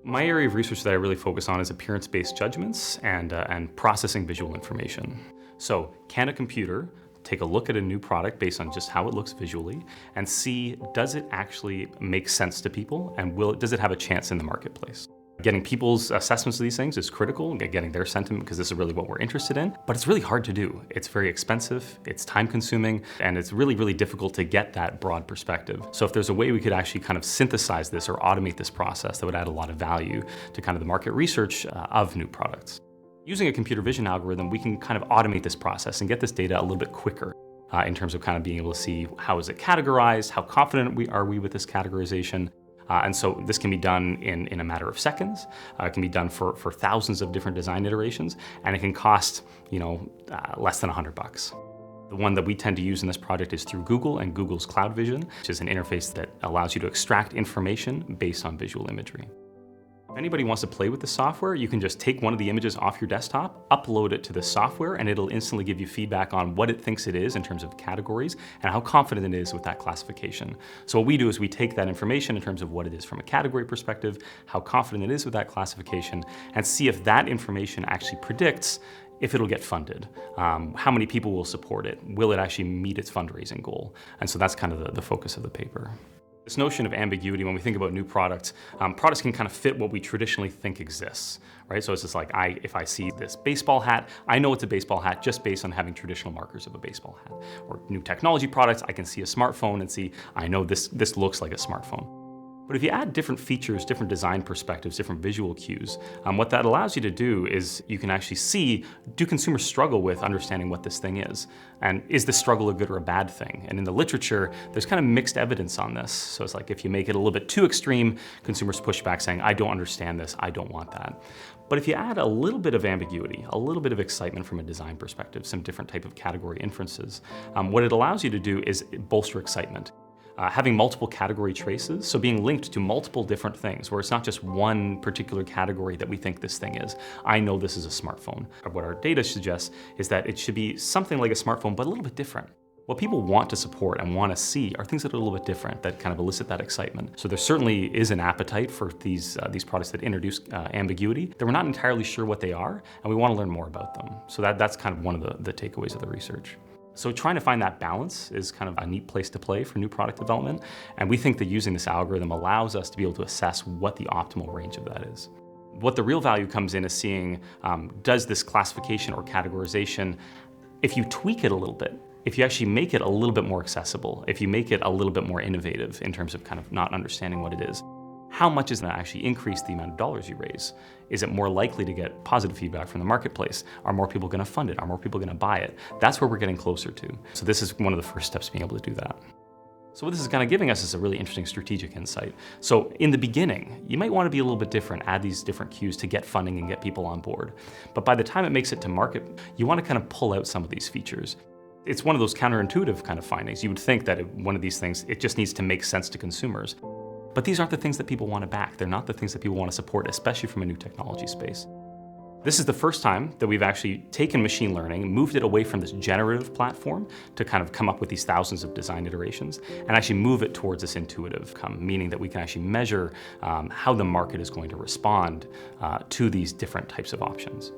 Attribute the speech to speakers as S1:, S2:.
S1: My area of research that I really focus on is appearance-based judgments and processing visual information. So can a computer take a look at a new product based on just how it looks visually and see, does it actually make sense to people, and does it have a chance in the marketplace? Getting people's assessments of these things is critical, getting their sentiment, because this is really what we're interested in, but it's really hard to do. It's very expensive, it's time consuming, and it's really, really difficult to get that broad perspective. So if there's a way we could actually kind of synthesize this or automate this process, that would add a lot of value to kind of the market research of new products. Using a computer vision algorithm, we can kind of automate this process and get this data a little bit quicker in terms of kind of being able to see how is it categorized, how confident are we with this categorization. And so this can be done in a matter of seconds. It can be done for thousands of different design iterations, and it can cost, less than $100. The one that we tend to use in this project is through Google and Google's Cloud Vision, which is an interface that allows you to extract information based on visual imagery. If anybody wants to play with the software, you can just take one of the images off your desktop, upload it to the software, and it'll instantly give you feedback on what it thinks it is in terms of categories and how confident it is with that classification. So what we do is we take that information in terms of what it is from a category perspective, how confident it is with that classification, and see if that information actually predicts if it'll get funded, how many people will support it, will it actually meet its fundraising goal? And so that's kind of the focus of the paper. This notion of ambiguity, when we think about new products, products can kind of fit what we traditionally think exists, right? So it's just like, if I see this baseball hat, I know it's a baseball hat just based on having traditional markers of a baseball hat. Or new technology products, I can see a smartphone and see, I know this looks like a smartphone. But if you add different features, different design perspectives, different visual cues, what that allows you to do is you can actually see, do consumers struggle with understanding what this thing is? And is this struggle a good or a bad thing? And in the literature, there's kind of mixed evidence on this. So it's like if you make it a little bit too extreme, consumers push back saying, I don't understand this, I don't want that. But if you add a little bit of ambiguity, a little bit of excitement from a design perspective, some different type of category inferences, what it allows you to do is bolster excitement. Having multiple category traces, so being linked to multiple different things, where it's not just one particular category that we think this thing is. I know this is a smartphone. What our data suggests is that it should be something like a smartphone, but a little bit different. What people want to support and want to see are things that are a little bit different, that kind of elicit that excitement. So there certainly is an appetite for these products that introduce ambiguity, that we're not entirely sure what they are, and we want to learn more about them. So that's kind of one of the takeaways of the research. So trying to find that balance is kind of a neat place to play for new product development. And we think that using this algorithm allows us to be able to assess what the optimal range of that is. What the real value comes in is seeing, does this classification or categorization, if you tweak it a little bit, if you actually make it a little bit more accessible, if you make it a little bit more innovative in terms of kind of not understanding what it is, how much is it going to actually increase the amount of dollars you raise? Is it more likely to get positive feedback from the marketplace? Are more people going to fund it? Are more people going to buy it? That's where we're getting closer to. So this is one of the first steps to being able to do that. So what this is kind of giving us is a really interesting strategic insight. So in the beginning, you might want to be a little bit different, add these different cues to get funding and get people on board. But by the time it makes it to market, you want to kind of pull out some of these features. It's one of those counterintuitive kind of findings. You would think that one of these things, it just needs to make sense to consumers. But these aren't the things that people want to back. They're not the things that people want to support, especially from a new technology space. This is the first time that we've actually taken machine learning, moved it away from this generative platform to kind of come up with these thousands of design iterations, and actually move it towards this intuitive, meaning that we can actually measure how the market is going to respond to these different types of options.